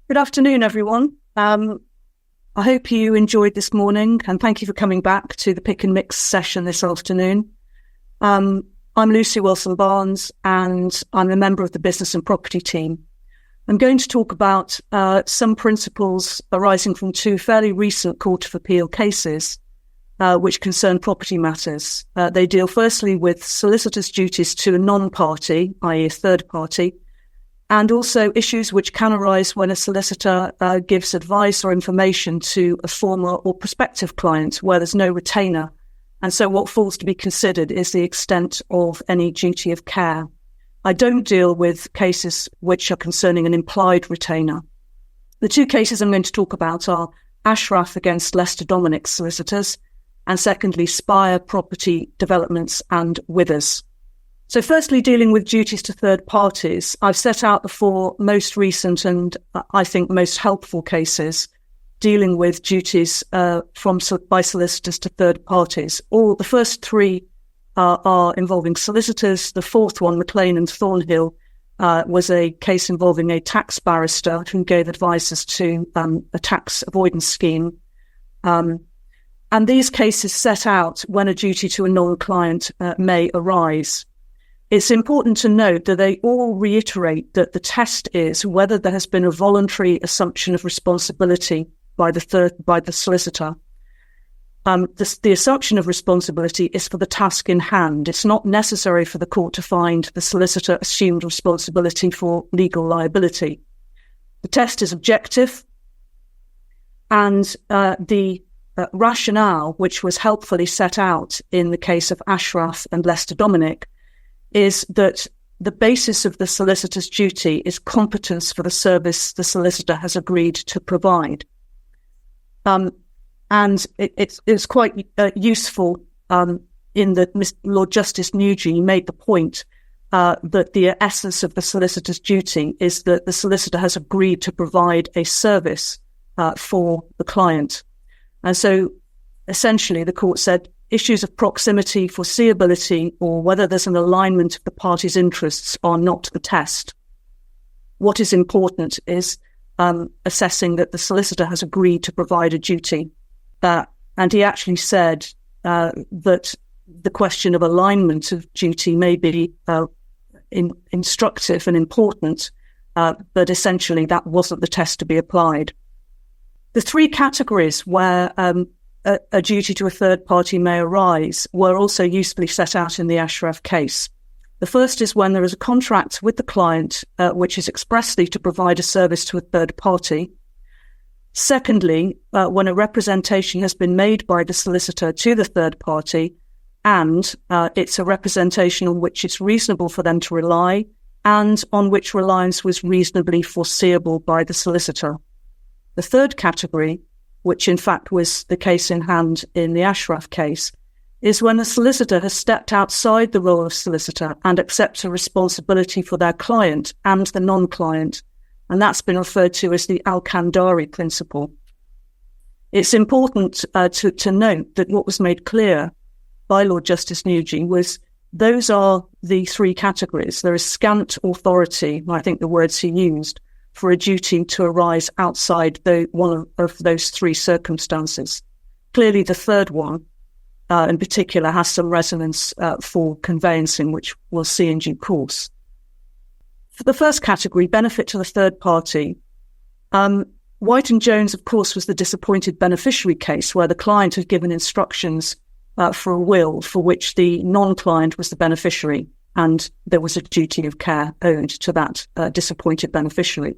Good afternoon, everyone. I hope you enjoyed this morning, and thank you for coming back to the Pick and Mix session this afternoon. I'm Lucy Wilson-Barnes, and I'm a member of the Business and Property team. I'm going to talk about some principles arising from two fairly recent Court of Appeal cases which concern property matters. They deal firstly with solicitors' duties to a non-party, i.e. a third party, and also issues which can arise when a solicitor gives advice or information to a former or prospective client where there's no retainer. And so what falls to be considered is the extent of any duty of care. I don't deal with cases which are concerning an implied retainer. The two cases I'm going to talk about are Ashraf against Lester Dominic Solicitors, and secondly, Spire Property Developments and Withers. So firstly, dealing with duties to third parties, I've set out the four most recent and I think most helpful cases dealing with duties by solicitors to third parties. The first three are involving solicitors. The fourth one, McLean and Thornhill, was a case involving a tax barrister who gave advice to a tax avoidance scheme. And these cases set out when a duty to a non-client may arise. It's important to note that they all reiterate that the test is whether there has been a voluntary assumption of responsibility by the solicitor. The assumption of responsibility is for the task in hand. It's not necessary for the court to find the solicitor assumed responsibility for legal liability. The test is objective, and the rationale, which was helpfully set out in the case of Ashraf and Lester Dominic, is that the basis of the solicitor's duty is competence for the service the solicitor has agreed to provide. And it's quite useful in that Lord Justice Nugent made the point that the essence of the solicitor's duty is that the solicitor has agreed to provide a service for the client. And so essentially the court said issues of proximity, foreseeability, or whether there's an alignment of the parties' interests are not the test. What is important is assessing that the solicitor has agreed to provide a duty. And he actually said that the question of alignment of duty may be instructive and important, but essentially that wasn't the test to be applied. The three categories where a duty to a third party may arise were also usefully set out in the Ashraf case. The first is when there is a contract with the client which is expressly to provide a service to a third party. Secondly, when a representation has been made by the solicitor to the third party and it's a representation on which it's reasonable for them to rely and on which reliance was reasonably foreseeable by the solicitor. The third category, which in fact was the case in hand in the Ashraf case, is when the solicitor has stepped outside the role of solicitor and accepts a responsibility for their client and the non-client, and that's been referred to as the Al-Kandari principle. It's important to note that what was made clear by Lord Justice Nugent was those are the three categories. There is scant authority, I think the words he used, for a duty to arise outside one of those three circumstances. Clearly, the third one, in particular, has some resonance for conveyancing, which we'll see in due course. For the first category, benefit to the third party, White and Jones, of course, was the disappointed beneficiary case where the client had given instructions for a will for which the non-client was the beneficiary, and there was a duty of care owed to that disappointed beneficiary.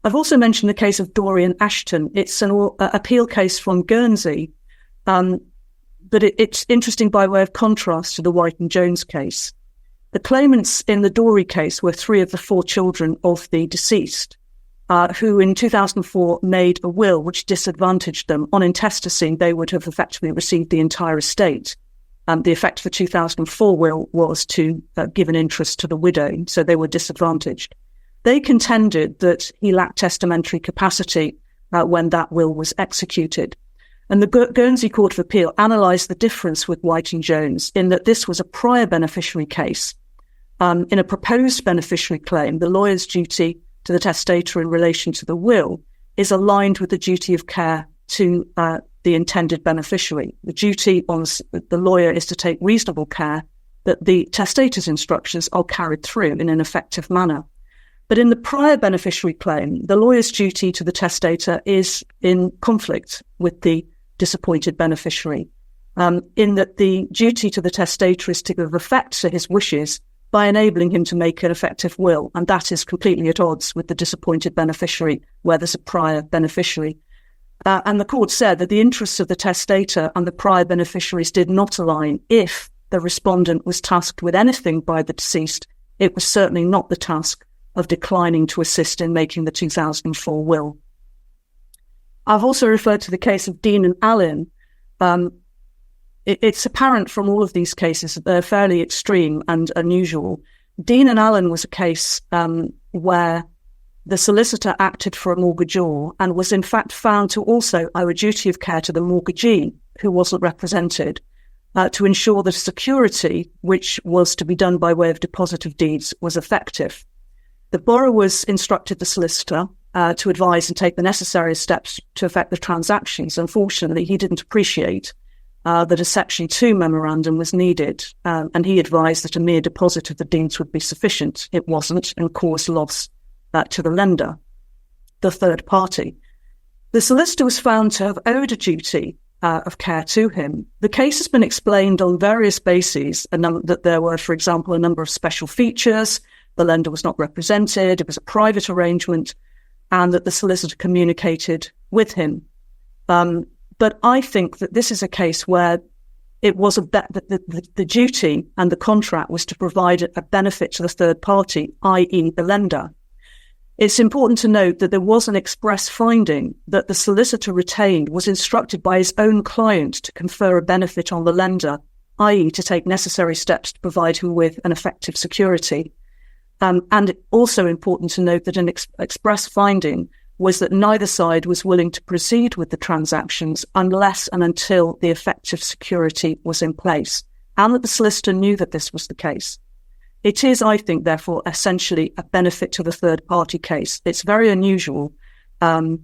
I've also mentioned the case of Dorian Ashton. It's an appeal case from Guernsey, but it's interesting by way of contrast to the White and Jones case. The claimants in the Dory case were three of the four children of the deceased, who in 2004 made a will which disadvantaged them. On intestacy, they would have effectively received the entire estate. The effect of the 2004 will was to give an interest to the widow, so they were disadvantaged. They contended that he lacked testamentary capacity when that will was executed. And the Guernsey Court of Appeal analysed the difference with White and Jones in that this was a prior beneficiary case. In a proposed beneficiary claim, the lawyer's duty to the testator in relation to the will is aligned with the duty of care to the intended beneficiary. The duty on the lawyer is to take reasonable care that the testator's instructions are carried through in an effective manner. But in the prior beneficiary claim, the lawyer's duty to the testator is in conflict with the disappointed beneficiary, in that the duty to the testator is to give effect to his wishes by enabling him to make an effective will, and that is completely at odds with the disappointed beneficiary where there's a prior beneficiary. And the court said that the interests of the testator and the prior beneficiaries did not align. If the respondent was tasked with anything by the deceased, it was certainly not the task of declining to assist in making the 2004 will. I've also referred to the case of Dean and Allen. It's apparent from all of these cases that they're fairly extreme and unusual. Dean and Allen was a case where the solicitor acted for a mortgagor and was in fact found to also owe a duty of care to the mortgagee, who wasn't represented, to ensure that security, which was to be done by way of deposit of deeds, was effective. The borrowers instructed the solicitor to advise and take the necessary steps to effect the transactions. Unfortunately, he didn't appreciate that a Section 2 memorandum was needed, and he advised that a mere deposit of the deeds would be sufficient. It wasn't, and caused loss to the lender, the third party. The solicitor was found to have owed a duty of care to him. The case has been explained on various bases, that there were, for example, a number of special features, the lender was not represented, it was a private arrangement, and that the solicitor communicated with him. But I think that this is a case where it was the duty and the contract was to provide a benefit to the third party, i.e. the lender. It's important to note that there was an express finding that the solicitor retained was instructed by his own client to confer a benefit on the lender, i.e. to take necessary steps to provide him with an effective security. And also important to note that an express finding was that neither side was willing to proceed with the transactions unless and until the effective security was in place, and that the solicitor knew that this was the case. It is, I think, therefore, essentially a benefit to the third-party case. It's very unusual and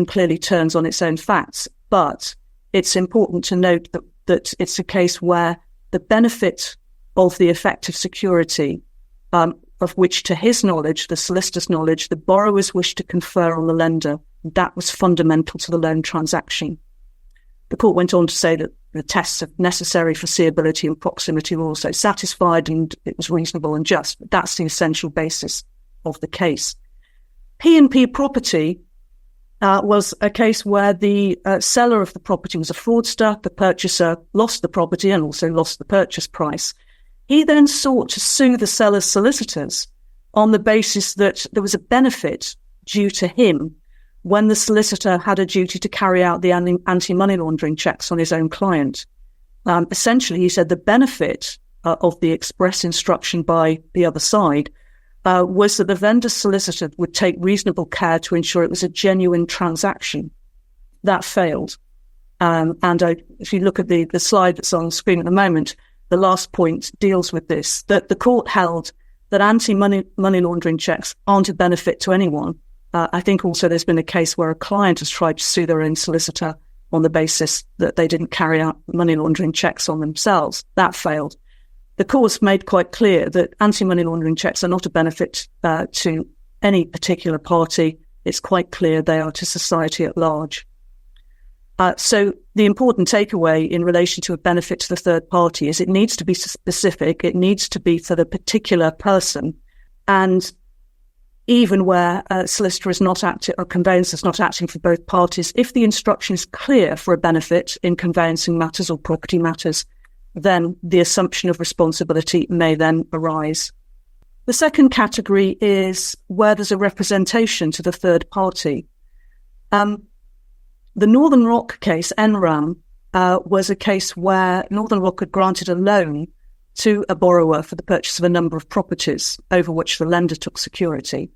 clearly turns on its own facts, but it's important to note that it's a case where the benefit of the effective security, of which, to his knowledge, the solicitor's knowledge, the borrowers wished to confer on the lender, that was fundamental to the loan transaction. The court went on to say that the tests of necessary foreseeability and proximity were also satisfied and it was reasonable and just. But that's the essential basis of the case. P&P Property was a case where the seller of the property was a fraudster. The purchaser lost the property and also lost the purchase price. He then sought to sue the seller's solicitors on the basis that there was a benefit due to him when the solicitor had a duty to carry out the anti-money laundering checks on his own client. Essentially, he said the benefit of the express instruction by the other side was that the vendor's solicitor would take reasonable care to ensure it was a genuine transaction. That failed. If you look at the slide that's on the screen at the moment, the last point deals with this, that the court held that anti-money laundering checks aren't a benefit to anyone. I think also there's been a case where a client has tried to sue their own solicitor on the basis that they didn't carry out money laundering checks on themselves. That failed. The court's made quite clear that anti-money laundering checks are not a benefit to any particular party. It's quite clear they are to society at large. So the important takeaway in relation to a benefit to the third party is it needs to be specific. It needs to be for the particular person. And even where a solicitor is not acting or conveyancer is not acting for both parties, if the instruction is clear for a benefit in conveyancing matters or property matters, then the assumption of responsibility may then arise. The second category is where there's a representation to the third party. The Northern Rock case, NRAM, was a case where Northern Rock had granted a loan to a borrower for the purchase of a number of properties over which the lender took security.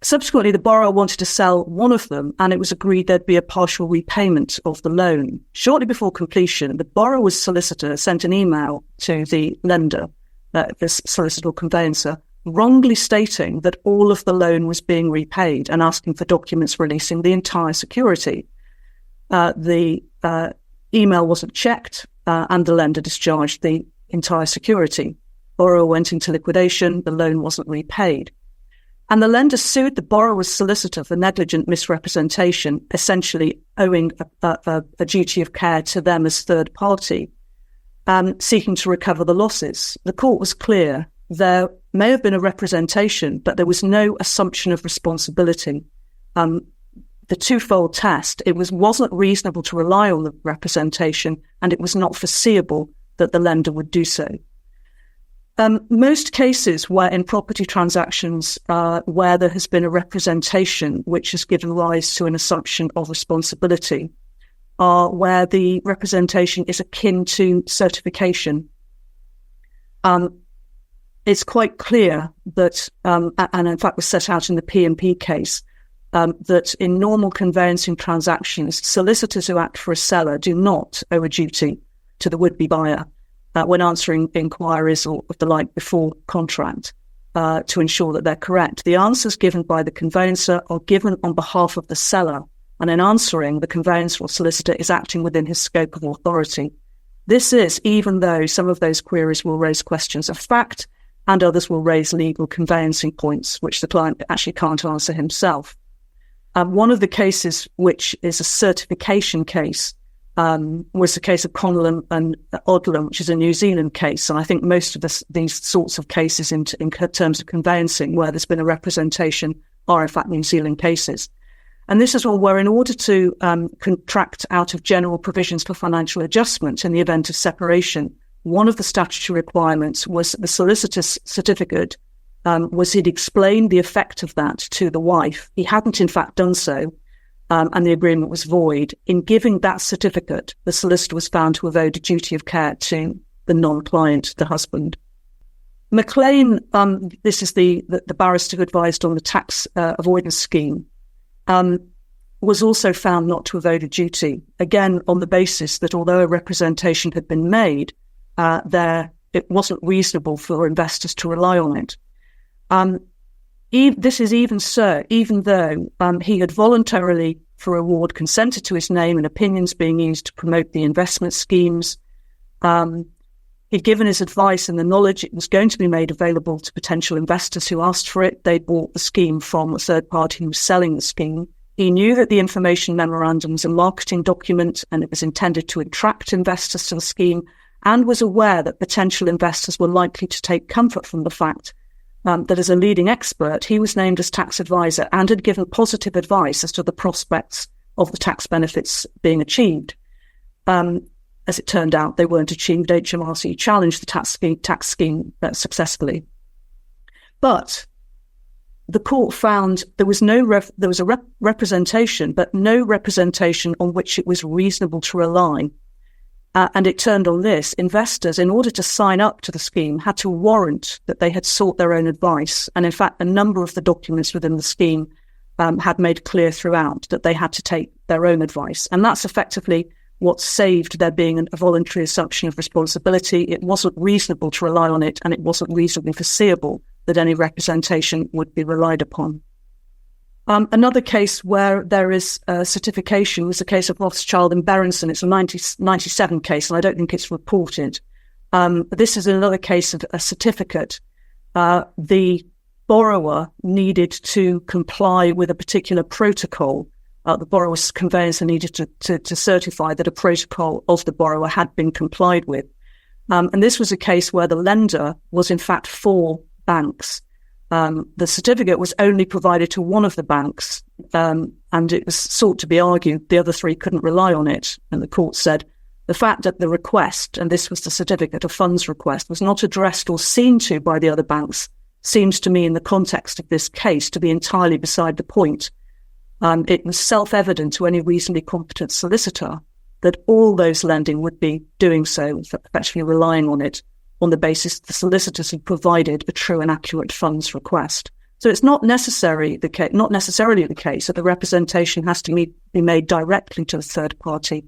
Subsequently, the borrower wanted to sell one of them, and it was agreed there'd be a partial repayment of the loan. Shortly before completion, the borrower's solicitor sent an email to the lender, the solicitor or conveyancer, wrongly stating that all of the loan was being repaid and asking for documents releasing the entire security. The email wasn't checked, and the lender discharged the entire security. Borrower went into liquidation, the loan wasn't repaid. And the lender sued the borrower's solicitor for negligent misrepresentation, essentially owing a duty of care to them as third party, seeking to recover the losses. The court was clear. There may have been a representation, but there was no assumption of responsibility. The twofold test, it wasn't reasonable to rely on the representation, and it was not foreseeable that the lender would do so. Most cases where in property transactions where there has been a representation which has given rise to an assumption of responsibility are where the representation is akin to certification. It's quite clear that, and in fact was set out in the P&P case, that in normal conveyancing transactions, solicitors who act for a seller do not owe a duty to the would-be buyer when answering inquiries or of the like before contract to ensure that they're correct. The answers given by the conveyancer are given on behalf of the seller, and in answering, the conveyancer or solicitor is acting within his scope of authority. This is even though some of those queries will raise questions of fact and others will raise legal conveyancing points which the client actually can't answer himself. One of the cases, which is a certification case, was the case of Connellan and Odlum, which is a New Zealand case. And I think most of these sorts of cases in terms of conveyancing where there's been a representation are in fact New Zealand cases. And this is one where in order to contract out of general provisions for financial adjustment in the event of separation, one of the statutory requirements was that the solicitor's certificate was he'd explained the effect of that to the wife. He hadn't in fact done so, and the agreement was void. In giving that certificate, the solicitor was found to have owed a duty of care to the non-client, the husband. McLean, this is the barrister who advised on the tax avoidance scheme, was also found not to have owed a duty, again on the basis that although a representation had been made, it wasn't reasonable for investors to rely on it. This is even so, even though he had voluntarily, for reward, consented to his name and opinions being used to promote the investment schemes. He'd given his advice and the knowledge it was going to be made available to potential investors who asked for it. They bought the scheme from a third party who was selling the scheme. He knew that the information memorandum was a marketing document and it was intended to attract investors to the scheme, and was aware that potential investors were likely to take comfort from the fact that as a leading expert, he was named as tax advisor and had given positive advice as to the prospects of the tax benefits being achieved. As it turned out, they weren't achieved. HMRC challenged the tax scheme successfully. But the court found there was a representation, but no representation on which it was reasonable to rely. And it turned on this. Investors, in order to sign up to the scheme, had to warrant that they had sought their own advice. And in fact, a number of the documents within the scheme had made clear throughout that they had to take their own advice. And that's effectively what saved there being a voluntary assumption of responsibility. It wasn't reasonable to rely on it, and it wasn't reasonably foreseeable that any representation would be relied upon. Another case where there is certification was the case of Rothschild and Berenson. It's a 1997 case, and I don't think it's reported. This is another case of a certificate. The borrower needed to comply with a particular protocol. The borrower's conveyancer needed to certify that a protocol of the borrower had been complied with. And this was a case where the lender was in fact for banks. The certificate was only provided to one of the banks, and it was sought to be argued the other three couldn't rely on it. And the court said the fact that the request, and this was the certificate of funds request, was not addressed or seen to by the other banks seems to me in the context of this case to be entirely beside the point. It was self-evident to any reasonably competent solicitor that all those lending would be doing so, effectively relying on it, on the basis the solicitors had provided a true and accurate funds request. So it's not necessarily the case that the representation has to be made directly to the third party,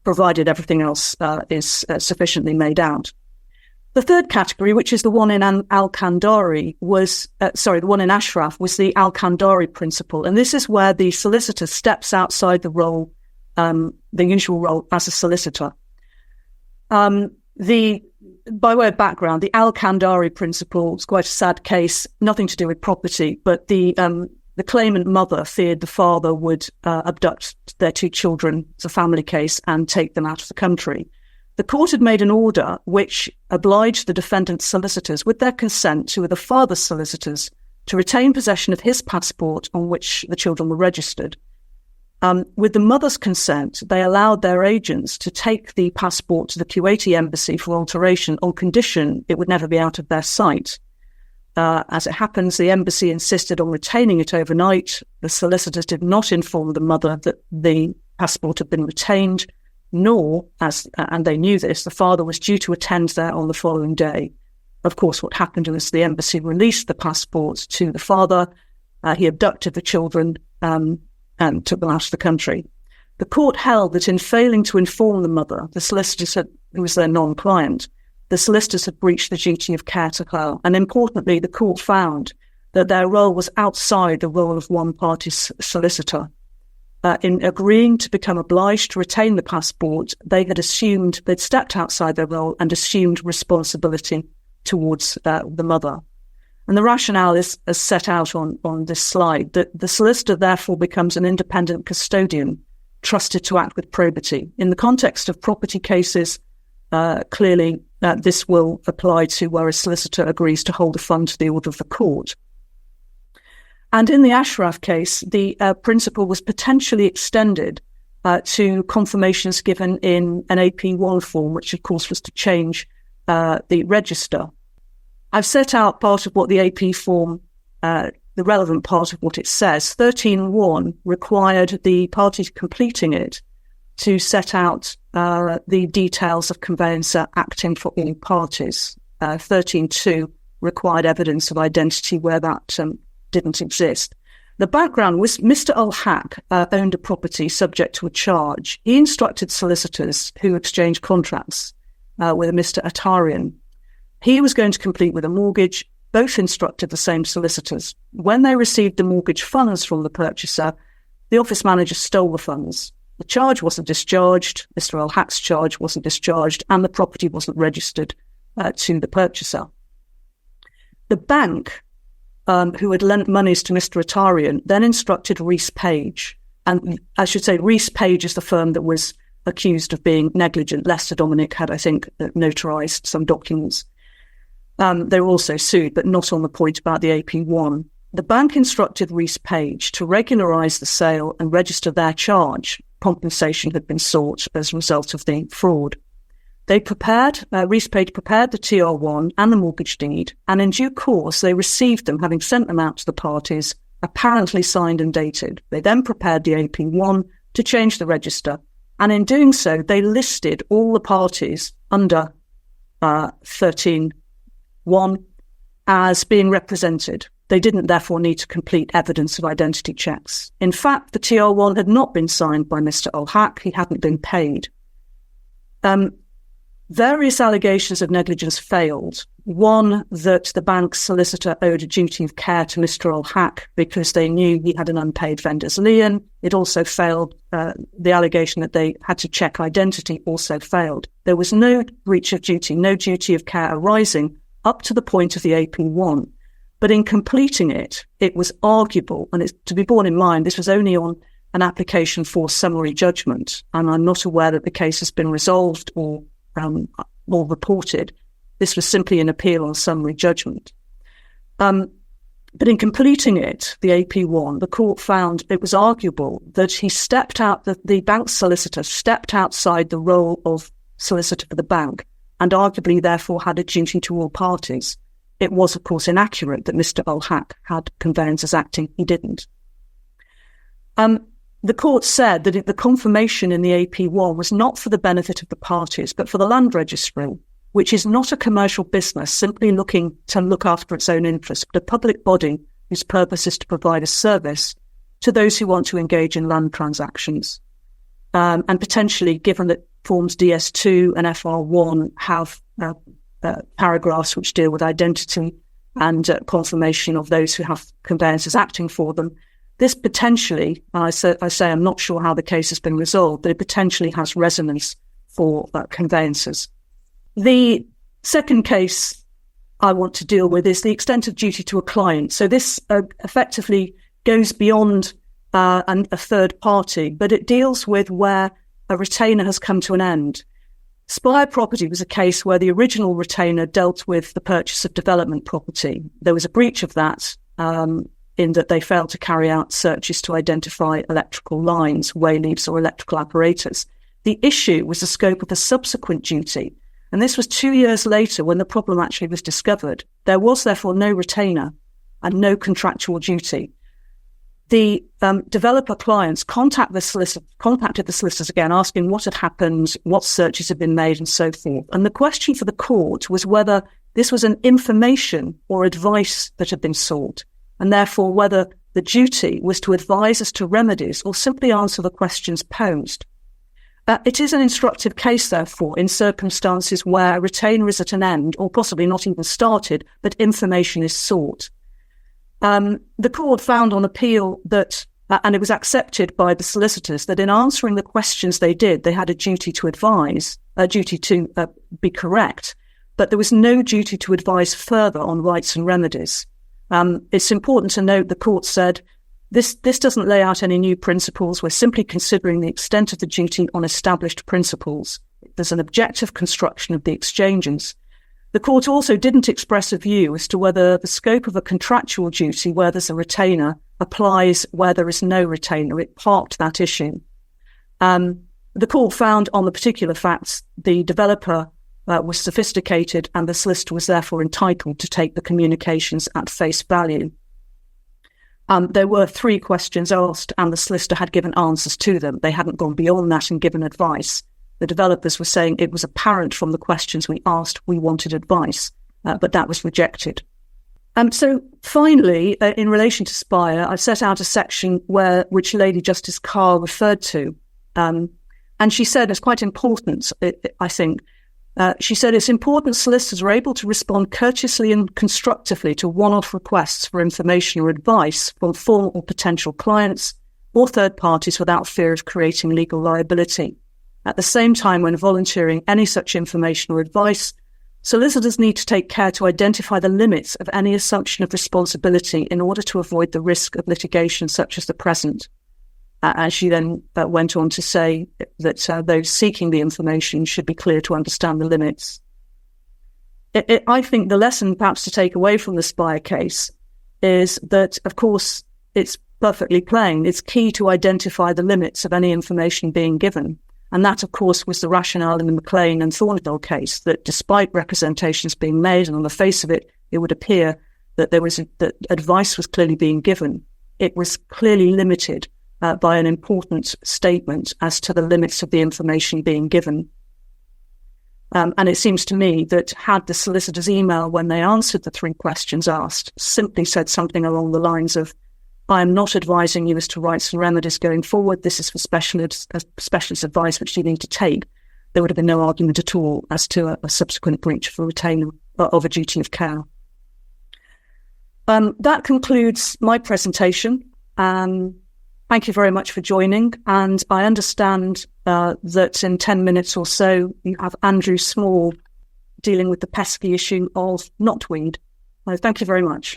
provided everything else is sufficiently made out. The third category, which is the one in Al-Kandari, the one in Ashraf, was the Al-Kandari principle. And this is where the solicitor steps outside the role, the usual role as a solicitor. By way of background, the Al-Kandari principle is quite a sad case, nothing to do with property, but the claimant mother feared the father would abduct their two children as a family case and take them out of the country. The court had made an order which obliged the defendant's solicitors, with their consent, who were the father's solicitors, to retain possession of his passport on which the children were registered. With the mother's consent, they allowed their agents to take the passport to the Kuwaiti embassy for alteration on condition it would never be out of their sight. As it happens, the embassy insisted on retaining it overnight. The solicitors did not inform the mother that the passport had been retained, nor, and they knew this, the father was due to attend there on the following day. Of course, what happened was the embassy released the passport to the father. He abducted the children and took them out of the country. The court held that in failing to inform the mother, the solicitors who was their non-client, the solicitors had breached the duty of care to her. And importantly, the court found that their role was outside the role of one party's solicitor. In agreeing to become obliged to retain the passport, they'd stepped outside their role and assumed responsibility towards the mother. And the rationale is as set out on this slide, that the solicitor therefore becomes an independent custodian, trusted to act with probity. In the context of property cases, clearly this will apply to where a solicitor agrees to hold a fund to the order of the court. And in the Ashraf case, the principle was potentially extended to confirmations given in an AP1 form, which of course was to change the register. I've set out part of what the AP form, the relevant part of what it says. 13.1 required the party completing it to set out the details of conveyancer acting for all parties. 13.2 required evidence of identity where that didn't exist. The background was Mr. Al-Haq owned a property subject to a charge. He instructed solicitors who exchanged contracts with a Mr. Atarian. He was going to complete with a mortgage. Both instructed the same solicitors. When they received the mortgage funds from the purchaser, the office manager stole the funds. The charge wasn't discharged, Mr. Al-Haq's charge wasn't discharged, and the property wasn't registered to the purchaser. The bank, who had lent monies to Mr. Atarian, then instructed Rees Page. And I should say Rees Page is the firm that was accused of being negligent. Lester Dominic had, I think, notarized some documents. They were also sued, but not on the point about the AP1. The bank instructed Rees Page to regularise the sale and register their charge. Compensation had been sought as a result of the fraud. Rees Page prepared the TR1 and the mortgage deed, and in due course they received them, having sent them out to the parties, apparently signed and dated. They then prepared the AP1 to change the register, and in doing so they listed all the parties under 13.1 as being represented. They didn't therefore need to complete evidence of identity checks. In fact, the TR1 had not been signed by Mr. Al-Haq. He hadn't been paid. Various allegations of negligence failed. One, that the bank's solicitor owed a duty of care to Mr. Al-Haq because they knew he had an unpaid vendor's lien. It also failed. The allegation that they had to check identity also failed. There was no breach of duty, no duty of care arising up to the point of the AP1. But in completing it, it was arguable, and it's to be borne in mind, this was only on an application for summary judgment, and I'm not aware that the case has been resolved or reported. This was simply an appeal on summary judgment. But in completing it, the AP1, the court found it was arguable that he stepped out, the bank solicitor stepped outside the role of solicitor for the bank and arguably therefore had a duty to all parties. It was, of course, inaccurate that Mr. Al-Haq had conveyancers acting. He didn't. The court said that the confirmation in the AP1 was not for the benefit of the parties, but for the land registry, which is not a commercial business simply looking to look after its own interests, but a public body whose purpose is to provide a service to those who want to engage in land transactions. And potentially, given that forms DS2 and FR1 have paragraphs which deal with identity and confirmation of those who have conveyancers acting for them. This potentially, I say I'm not sure how the case has been resolved, but it potentially has resonance for conveyancers. The second case I want to deal with is the extent of duty to a client. So this effectively goes beyond a third party, but it deals with where a retainer has come to an end. Spire Property was a case where the original retainer dealt with the purchase of development property. There was a breach of that in that they failed to carry out searches to identify electrical lines, wayleaves or electrical apparatus. The issue was the scope of the subsequent duty. And this was 2 years later when the problem actually was discovered. There was therefore no retainer and no contractual duty. The developer clients contacted the solicitors again, asking what had happened, what searches had been made and so forth. And the question for the court was whether this was an information or advice that had been sought, and therefore whether the duty was to advise as to remedies or simply answer the questions posed. It is an instructive case, therefore, in circumstances where a retainer is at an end or possibly not even started, but information is sought. The court found on appeal that, and it was accepted by the solicitors, that in answering the questions they did, they had a duty to advise, a duty to be correct, but there was no duty to advise further on rights and remedies. It's important to note the court said, this doesn't lay out any new principles. We're simply considering the extent of the duty on established principles. There's an objective construction of the exchanges. The court also didn't express a view as to whether the scope of a contractual duty where there's a retainer applies where there is no retainer. It parked that issue. The court found on the particular facts the developer was sophisticated and the solicitor was therefore entitled to take the communications at face value. There were 3 questions asked and the solicitor had given answers to them. They hadn't gone beyond that and given advice. The developers were saying it was apparent from the questions we asked we wanted advice, but that was rejected. So finally, in relation to Spire, I've set out a section which Lady Justice Carr referred to. And she said it's quite important, I think. She said it's important solicitors are able to respond courteously and constructively to one-off requests for information or advice from former or potential clients or third parties without fear of creating legal liability. At the same time, when volunteering any such information or advice, solicitors need to take care to identify the limits of any assumption of responsibility in order to avoid the risk of litigation such as the present. And she then went on to say that those seeking the information should be clear to understand the limits. I think the lesson perhaps to take away from the Spire case is that, of course, it's perfectly plain. It's key to identify the limits of any information being given. And that, of course, was the rationale in the McLean and Thornhill case, that despite representations being made, and on the face of it, it would appear that that advice was clearly being given. It was clearly limited by an important statement as to the limits of the information being given. And it seems to me that had the solicitor's email, when they answered the 3 questions asked, simply said something along the lines of, I am not advising you as to rights and remedies going forward. This is for specialist advice which you need to take. There would have been no argument at all as to a subsequent breach of a retainer of a duty of care. That concludes my presentation. Thank you very much for joining. And I understand that in 10 minutes or so, you have Andrew Small dealing with the pesky issue of knotweed. Thank you very much.